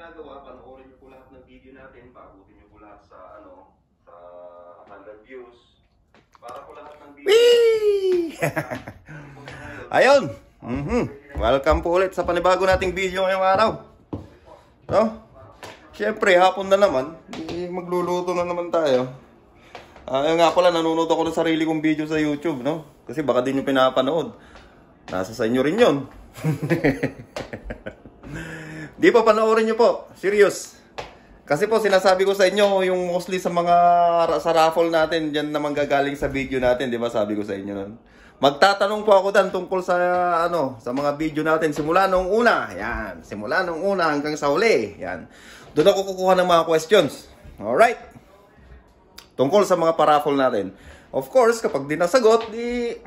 ginagawa, panoorin niyo po lahat ng video natin, paabutin niyo po lahat sa, sa 100 views. Para po lahat ng video. Whee! Ayun! Welcome po ulit sa panibago nating video ngayong araw. No? Siyempre, hapon na naman. Magluluto na naman tayo. Ayun nga pala, nanonood ako ng sarili kong video sa YouTube, no? Kasi baka din yung pinapanood. Nasa sa inyo rin yun. Di pa panoorin nyo po. Serious. Kasi po sinasabi ko sa inyo, yung mostly sa mga sa raffle natin, dyan naman gagaling sa video natin, di ba? Sabi ko sa inyo nun. Magtatanong po ako dan tungkol sa sa mga video natin simula nung una. Yan, simula nung una hanggang sa huli. Yan. Doon ako kukuha ng mga questions. Alright? Tungkol sa mga paraffle natin. Of course, kapag di nasagot, di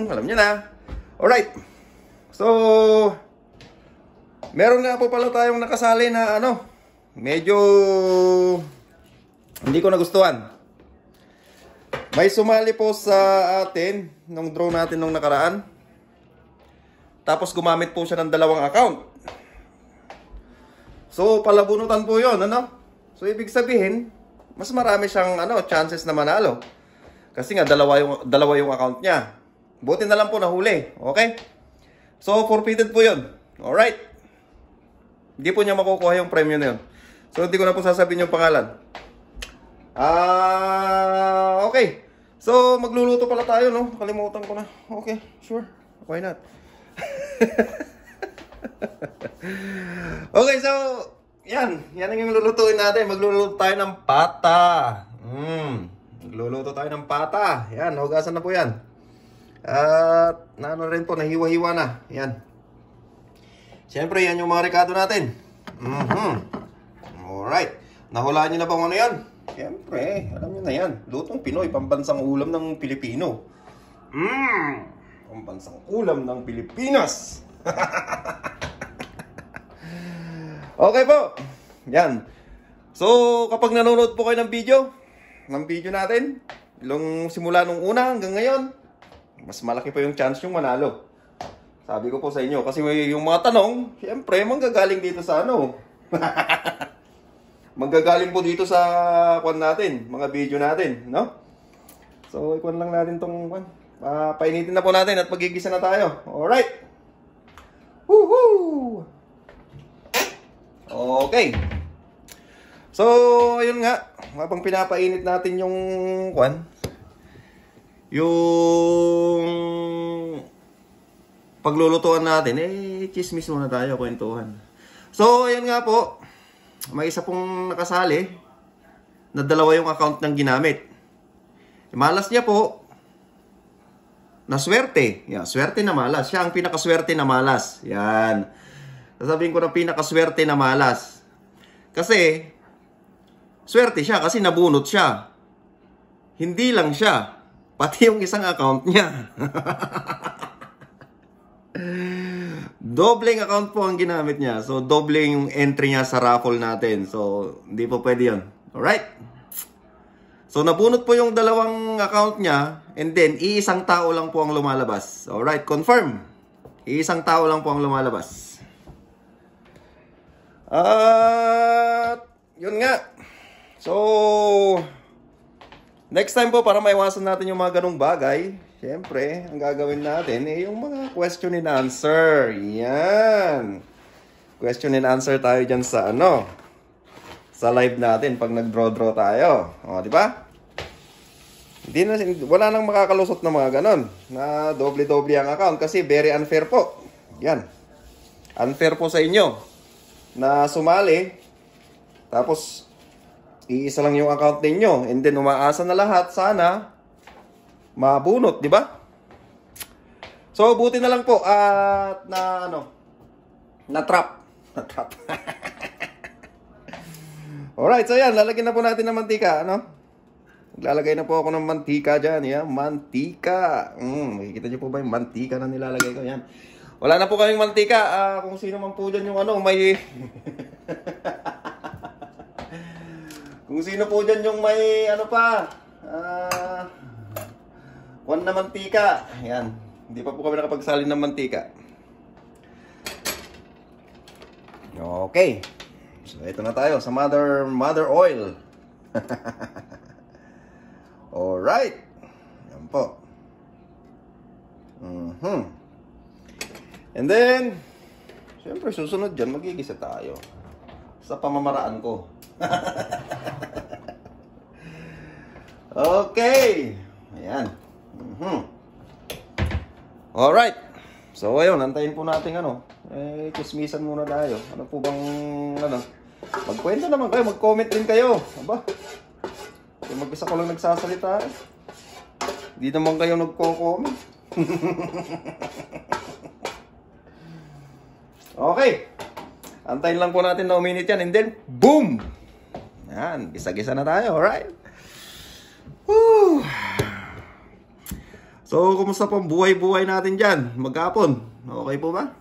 alam niyo na. Alright. So, meron nga po pala tayong nakasali na medyo hindi ko nagustuhan. May sumali po sa atin nung draw natin nung nakaraan. Tapos gumamit po siya ng dalawang account. So, palabunutan po yun, So, ibig sabihin, mas marami siyang chances na manalo. Kasi nga, dalawa yung account niya. Buti na lang po nahuli. Okay? So, forfeited po yun. Alright? Hindi po niya makukuha yung premium na yun. So, hindi ko na po sasabihin yung pangalan. Okay. So, magluluto pala tayo, no? Kalimutan ko na. Okay, sure. Why not? Okay, so, yan. Yan ang yung lulutuin natin. Magluluto tayo ng pata. Magluluto tayo ng pata. Yan, hugasan na po yan. At, rin po, nahiwa-hiwa na. Yan. Siyempre, yan yung mga rekado natin. Alright. Nahulaan nyo na bang ano yan? Siyempre, alam nyo na yan. Lutong Pinoy, pambansang ulam ng Pilipino. Pambansang ulam ng Pilipinas. Okay po. Yan. So, kapag nanonood po kayo ng video natin, simula nung una hanggang ngayon, mas malaki pa yung chance yung manalo. Sabi ko po sa inyo, kasi yung mga tanong, siyempre, manggagaling dito sa manggagaling po dito sa mga video natin, no? So, ikwan lang natin tong painitin na po natin at magigisa na tayo. Alright! Woohoo! Okay. So, ayun nga, habang pinapainit natin yung paglulutuan natin, chismis muna tayo, kwentuhan. So, ayan nga po, may isa pong nakasali na dalawa yung account ng ginamit. Malas niya po, na swerte. Yan, swerte na malas. Siya ang pinakaswerte na malas. Yan. Sasabihin ko na pinakaswerte na malas. Kasi, swerte siya kasi nabunot siya. Hindi lang siya, pati yung isang account niya. Dobleng account po ang ginamit niya. So, dobleng yung entry niya sa raffle natin. So, hindi po pwede yun. Alright? So, nabunot po yung dalawang account niya. And then, iisang tao lang po ang lumalabas. Alright, confirm. Iisang tao lang po ang lumalabas. At, yun nga. So, next time po, para maiwasan natin yung mga ganong bagay, siyempre, ang gagawin natin yung mga question and answer. Yan. Question and answer tayo dyan sa sa live natin pag nag-draw-draw tayo. O, di ba? Wala nang makakalusot na mga ganon na doble-doble ang account kasi very unfair po. Yan. Unfair po sa inyo na sumali tapos iisa lang yung account ninyo and then umaasa na lahat sana mabunot, di ba? So, buti na lang po at na trap. Alright, so yan, lalagyan na po natin ng mantika, Lalagay na po ako ng mantika dyan, yan, mantika. Makikita nyo po ba yung mantika na nilalagay ko, yan. Wala na po kaming mantika, kung sino man po dyan yung may... kung sino po dyan yung may, kuwan na mantika. Ayan. Hindi pa po kami nakapagsalin ng mantika. Okay. So, ito na tayo sa mother oil. Alright. Yan po. And then, siyempre, susunod dyan, magigisa tayo. Sa pamamaraan ko. Okay. Ayan. Alright. So, ayun, antayin po natin chismisan muna tayo. Ano po bang, magkwento naman kayo, mag-comment din kayo. Aba, mag-isa ko lang nagsasalita. Hindi naman kayo nagko-comment. Okay. Antayin lang po natin na uminit yan. And then, boom! Yan, gisa-gisa na tayo. Alright. Woo! So, kumusta po ang buhay-buhay natin dyan? Maghapon. Okay po ba?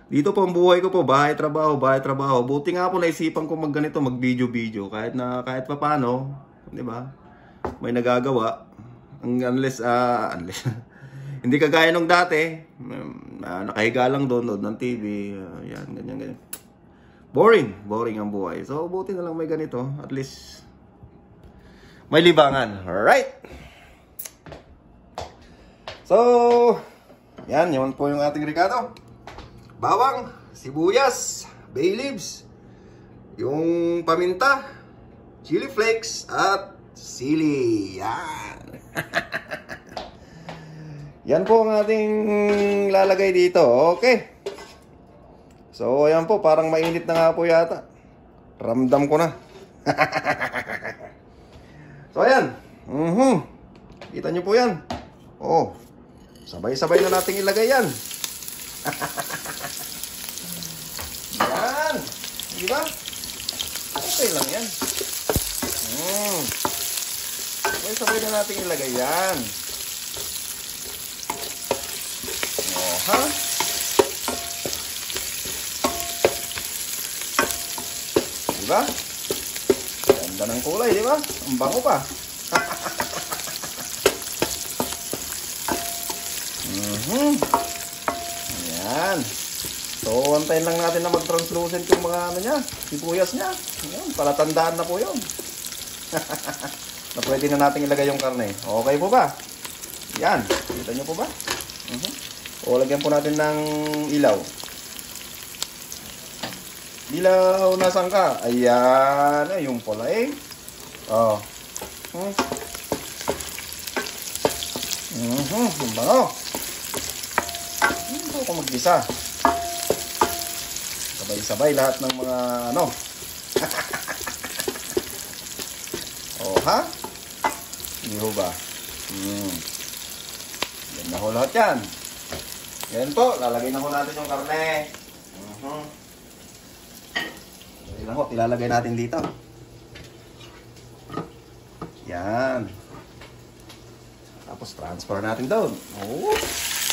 Dito po ang buhay ko po. Bahay, trabaho, bahay, trabaho. Buti nga po naisipan ko magganito, mag-video-video. Kahit pa paano, di ba? May nagagawa. Unless hindi kagaya nung dati. Nakahiga lang doon ng TV. Yan, ganyan. Boring ang buhay. So, buti na lang may ganito. At least, may libangan. Alright! So, yan po yung ating Ricardo. Bawang, sibuyas, bay leaves, yung paminta, chili flakes, at sili. Yan. Yan po ang ating lalagay dito. Okay. So, ayan po. Parang mainit na nga po yata. Ramdam ko na. So, ayan. Kita nyo po yan. Oh. Sabay-sabay na natin ilagay yan. Yan. Diba? Okay lang yan. Sabay-sabay na natin ilagay yan. Oh, ha? Diba? Ganda ng kulay, diba? Ang bango pa. Ayan. So, antayin lang natin na mag-translucent yung mga niya, sibuyas niya. Ayan, palatandaan na po yun. Na pwede na natin ilagay yung karne. Okay po ba? Yan. Kita nyo po ba? O, lagyan po natin ng ilaw. Ilaw, nasan ka? Ayan. Ay, yung pula eh. Oh. Yung bango. Hindi ako maggisa. Sabay-sabay lahat ng mga Oh, ha? Hindi ho ba? Yan na ho lahat yan. Yan po, lalagay na ho natin yung karne. Yan na ho, ilalagay natin dito. Yan. Tapos transfer natin doon. Oh,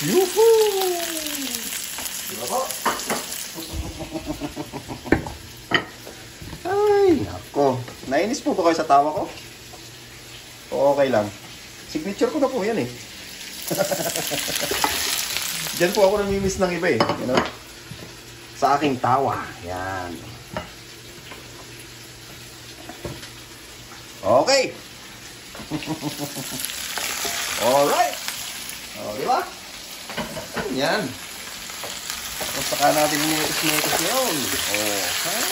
yuhuu! Diba po? Ay, nako. Nainis po ba kayo sa tawa ko? O okay lang. Signature ko na po yan eh. Diyan po ako namimiss ng iba eh. You know? Sa aking tawa. Yan. Okay. Alright. O, diba? Yan. Tapos saka natin iniitis-niitis yun. Okay.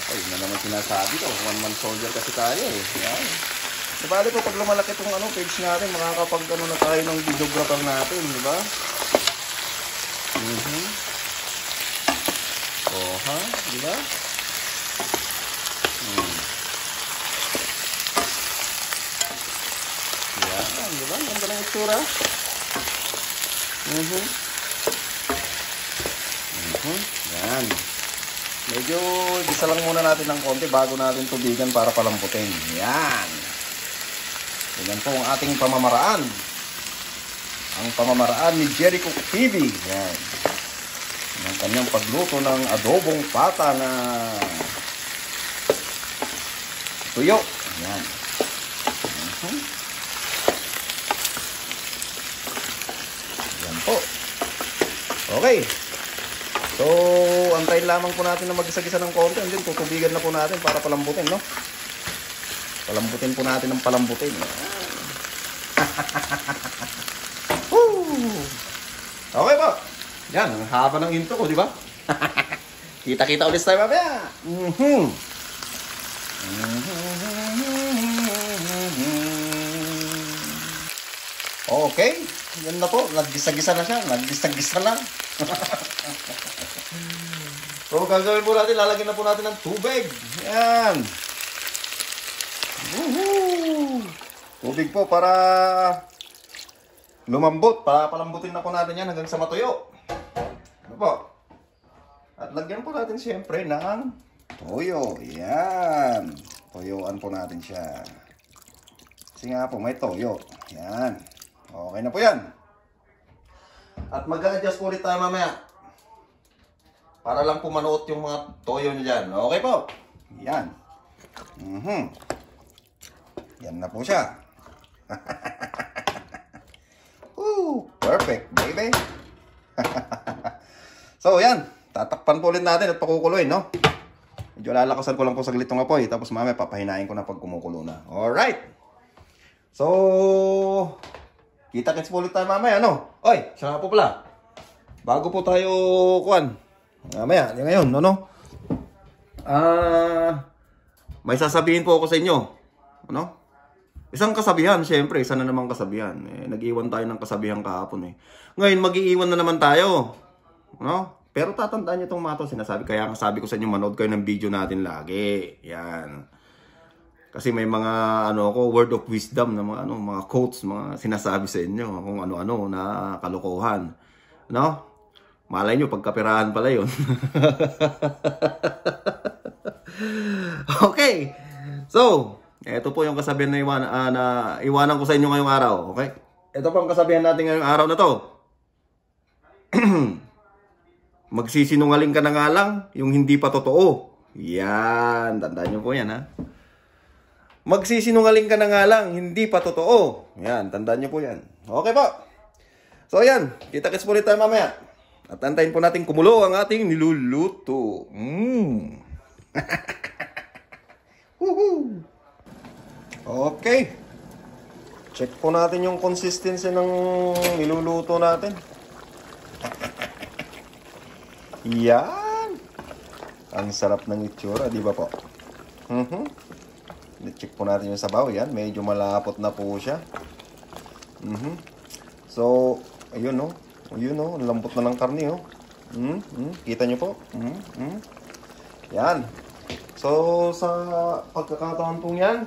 Ay, na naman sinasabi ko. One-man soldier kasi tayo eh. Yan. Sabali po, pag lumalaki itong page natin, makakapag na tayo ng videographer natin, di ba? Oh, ha? Di ba? Yan, di ba? Ganda ng itsura. Yan. Medyo gisa lang muna natin ng konti bago natin tubigan para palamputin. Yan. Yan po ang ating pamamaraan. Ang pamamaraan ni Jericho TV. Yan. Ang kanyang pagluto ng adobong pata na tuyo. Yan. Yan po. Okay. So, antayin lamang po natin na mag-isa-gisa ng konti. And then, tutubigan na po natin para palambutin, no? Palambutin po natin ng palambutin. Okay po. Yan, ang haba ng intro ko, di ba? Kita-kita ulit tayo mamaya. Okay, yan na po. Naggisa-gisa na siya. Naggisa-gisa na. So, gagawin po natin, lalagyan na po natin ng tubig. Yan. Tubig po para lumambot. Para palambutin na po natin yan hanggang sa matuyo. Ano po? At lagyan po natin siyempre ng toyo. Yan. Toyoan po natin siya. Kasi nga po, may toyo. Yan. Okay na po yan. At mag-adjust po ulit tayo mamaya. Para lang po manuot yung mga toyo nyo dyan. Okay po. Yan. Yan na po siya. Perfect, baby. So, yan. Tatakpan po ulit natin at pakukuloyin, no? Medyo lalakasan ko lang po saglit ng apoy. Tapos mamaya papahinain ko na pag kumukulo na. Alright. So, kita-kits po ulit tayo mamaya, no? Oy, siya nga po pala. Bago po tayo, kuwan. Mamaya, di ngayon, no? May sasabihin po ako sa inyo. Ano? Isang kasabihan, syempre, isa na namang kasabihan. Nag-iwan tayo ng kasabihan kahapon, Ngayon, mag-iiwan na naman tayo. No? Pero tatandaan nyo itong mga to, sinasabi. Kaya sabi ko sa inyo, manood kayo ng video natin lagi. Yan. Kasi may mga, word of wisdom na mga quotes, mga sinasabi sa inyo, kung ano-ano na kalokohan. No? Malay nyo, pagkapirahan pala yun. Okay. So, ito po yung kasabihan na iwanan ko sa inyo ngayong araw. Okay? Ito po ang kasabihan natin ngayong araw na to. Magsisinungaling ka na nga lang yung hindi pa totoo. Yan. Tandaan nyo po yan, ha? Magsisinungaling ka na nga lang, hindi pa totoo. Yan. Tandaan nyo po yan. Okay po. So, yan. Kita-kits po ulit tayo mamaya. At antayin po natin kumulo ang ating niluluto. Okay. Check po natin yung consistency ng niluluto natin. Yan. Ang sarap ng itsura, di ba po? Check po natin yung sabaw. Yan, medyo malapot na po siya. So, ayun, no? Ayun, no? Lambot na ng karne, oh. Kita nyo po? Yan. So, sa pagkakataon po yan,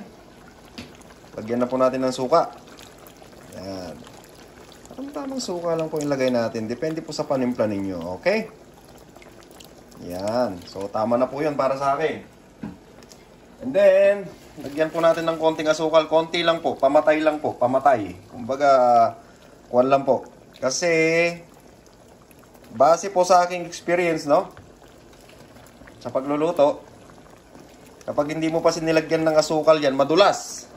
lagyan na po natin ng suka. Yan. Ang tamang suka lang po ilagay natin. Depende po sa panimpla ninyo. Okay? Yan. So, tama na po yun para sa akin. And then, lagyan po natin ng konting asukal. Konti lang po. Pamatay lang po. Pamatay. Kumbaga, kuwan lang po. Kasi, base po sa aking experience, no? Sa pagluluto, kapag hindi mo pa sinilagyan ng asukal yan, madulas.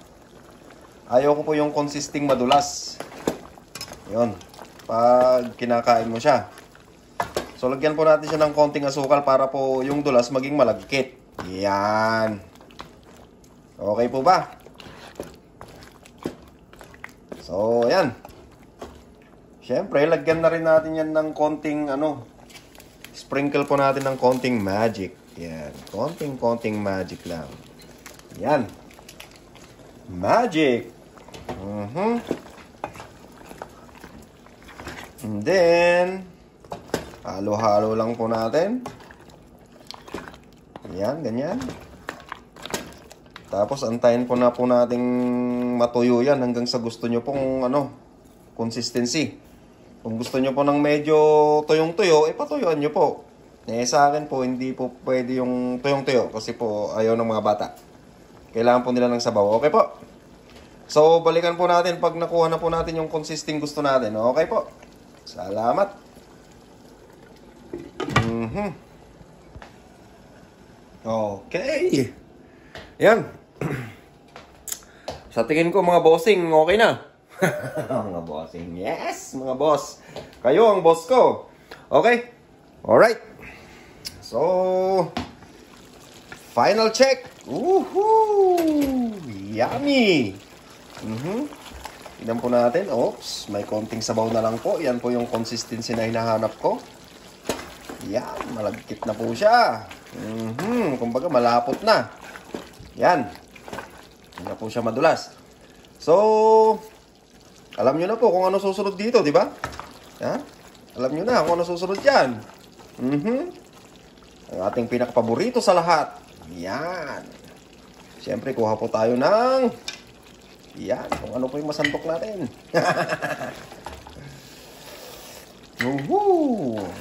Ayaw ko po yung consisting madulas. Yun. Pag kinakain mo siya. So, lagyan po natin siya ng konting asukal para po yung dulas maging malagkit. Yan. Okay po ba? So, yan. Siyempre, lagyan na rin natin yan ng konting, sprinkle po natin ng konting magic. Yan. Konting magic lang. Yan. Magic. And then, halo-halo lang po natin. Yan, ganyan. Tapos, antayin po na po nating matuyo yan hanggang sa gusto nyo pong, consistency. Kung gusto nyo po ng medyo tuyong-tuyo, patuyuan nyo po. Sa akin po, hindi po pwede yung tuyong-tuyo kasi po ayaw ng mga bata. Kailangan po nila ng sabaw. Okay po? So, balikan po natin pag nakuha na po natin yung consisting gusto natin. Okay po? Salamat. Okay. Yan. Sa tingin ko mga bossing, okay na. Mga bossing, yes, mga boss. Kayo ang boss ko. Okay? Alright. So, final check. Woohoo! Yummy! Tignan po natin. Oops, may konting sabaw na lang po. Yan po yung consistency na hinahanap ko. Yan, malagkit na po siya. Kumbaga, malapot na. Yan. Hindi na po siya madulas. So, alam nyo na po kung ano susunod dito, di ba? Ha? Alam nyo na kung ano susunod yan. Ang ating pinakapaborito sa lahat. Yan. Siyempre, kuha po tayo ng... Yan, kung ano po yung masantok natin.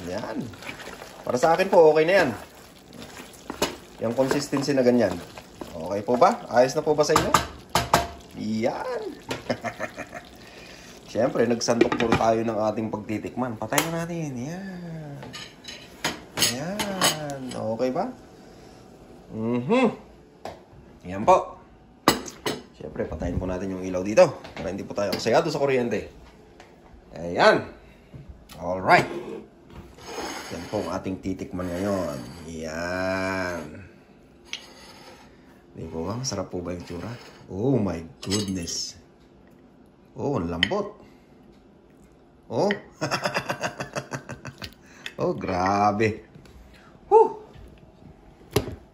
Yan. Para sa akin po, okay na yan. Yung consistency na ganyan. Okay po ba? Ayos na po ba sa inyo? Yan. Siyempre, nagsantok po tayo ng ating pagtitikman. Patayin na natin. Yan. Yan. Okay ba? Yan po. Siyempre, patayin po natin yung ilaw dito para hindi po tayo kasayado sa kuryente. Ayan. Alright. Yan po ang ating titikman ngayon. Yan. Hindi po ba? Masarap po ba yung tsura? Oh my goodness. Oh, ang lambot. Oh. Oh, grabe. Whew.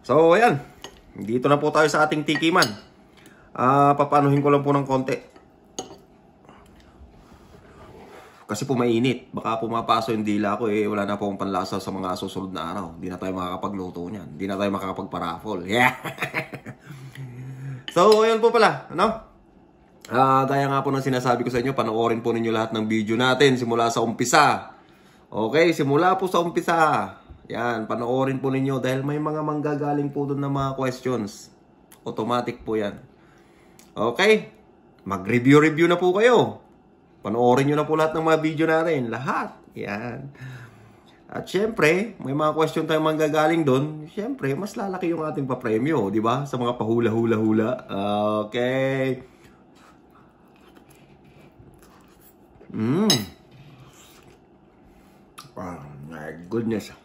So, ayan. Dito na po tayo sa ating tikiman. Papanuhin ko lang po ng konti. Kasi po mainit. Baka pumapaso yung dila ko wala na po akong panlasa sa mga susunod na araw. Hindi na tayo makakapagluto niyan. Hindi na tayo makakapagparafol. Yeah. So, ayun po pala. Ano? Gaya nga po ng sinasabi ko sa inyo, panoorin po ninyo lahat ng video natin simula sa umpisa. Okay, simula po sa umpisa. Yan, panoorin po ninyo dahil may mga manggagaling po doon na mga questions. Automatic po yan. Okay, mag-review na po kayo. Panoorin nyo na po lahat ng mga video natin. Lahat. Yan. At syempre, may mga question tayong manggagaling doon. Syempre, mas lalaki yung ating papremyo, di ba? Sa mga pahula-hula-hula. Okay. Oh, my goodness.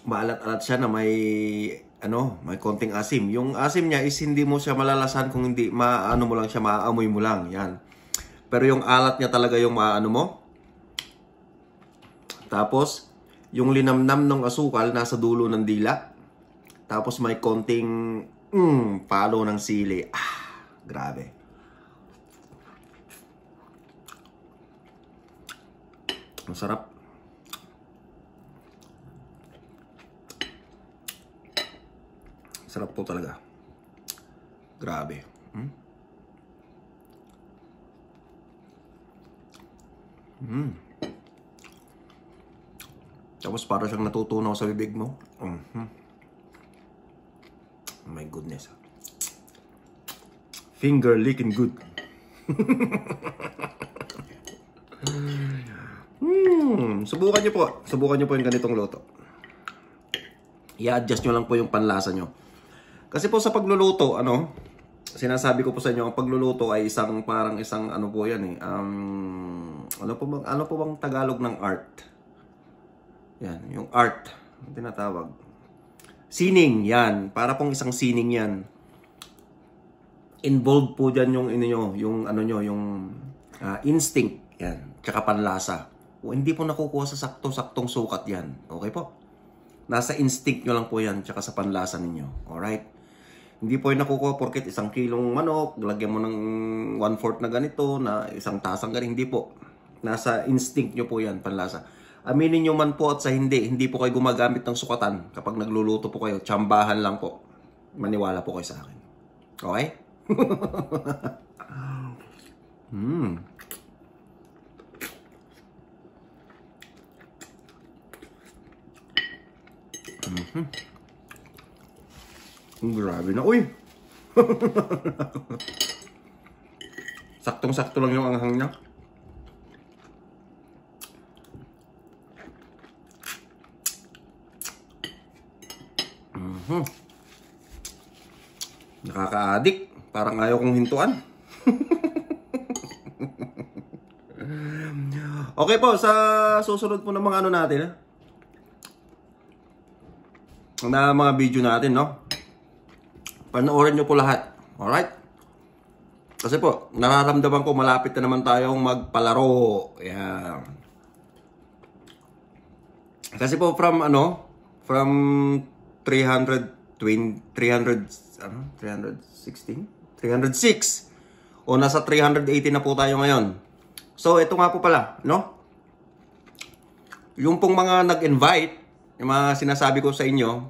Maalat-alat siya na may may konting asim. Yung asim niya is hindi mo siya malalasan kung hindi maano mo lang siya, maaamoy mo lang. Yan. Pero yung alat niya talaga yung maano mo. Tapos yung linamnam ng asukal nasa dulo ng dila. Tapos may konting palo ng sili. Grabe. Ang sarap. Sarap po talaga. Grabe. Tapos para siyang natutunaw sa bibig mo. Oh my goodness. Finger licking good. Subukan nyo po. Subukan nyo po yung ganitong luto. I-adjust nyo lang po yung panlasa nyo. Kasi po sa pagluluto, sinasabi ko po sa inyo, ang pagluluto ay parang isang po yan ano po bang Tagalog ng art? Yan, yung art, tinatawag. Sining, yan. Para pong isang sining yan. Involved po dyan yung instinct, yan. Tsaka panlasa. Hindi po nakukuha sa saktong sukat yan. Okay po? Nasa instinct nyo lang po yan, tsaka sa panlasa ninyo. Alright? Hindi po yung nakukuha porket 1 kilong manok, lagyan mo ng 1/4 na ganito, na 1 tasang ganito. Hindi po. Nasa instinct nyo po yan, panlasa. Aminin nyo man po at sa hindi po kayo gumagamit ng sukatan kapag nagluluto po kayo. Tsambahan lang po. Maniwala po kayo sa akin. Okay? Grabe na. Uy! Saktong-sakto lang yung anghang niya. Nakaka-addict. Parang ayaw kong hintuan. Okay po, sa susunod po ng mga ano natin, na mga video natin, no? Panoorin nyo po lahat. Alright? Kasi po, nararamdaman ko malapit na naman tayong magpalaro. Ayan. Kasi po from 306 o nasa 380 na po tayo ngayon. So, ito nga po pala, no? Yung pong mga nag-invite, yung mga sinasabi ko sa inyo,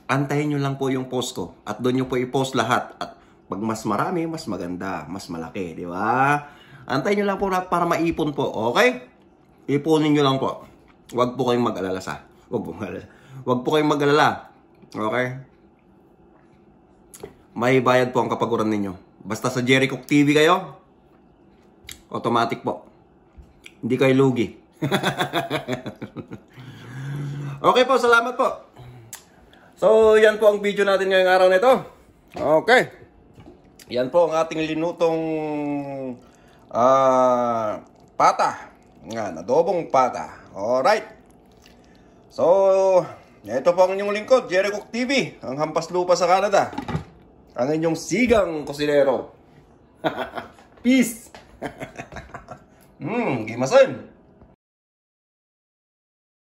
antayin nyo lang po yung post ko. At doon nyo po i-post lahat. At pag mas marami, mas maganda, mas malaki, di ba? Antayin nyo lang po para maipon po, okay? Ipunin nyo lang po. Huwag po kayong mag-alala sa. Huwag po kayong mag-alala. Okay? May bayad po ang kapaguran ninyo. Basta sa Jericho TV kayo, automatic po. Hindi kayo lugi. Okay po, salamat po. So, yan po ang video natin ngayong araw na ito. Okay. Yan po ang ating linutong pata. Nga, adobong pata. Alright. So, ito po ang inyong lingkod, Jericho TV, ang hampas lupa sa Canada. Ang inyong sigang kusinero. Peace. Gimasan.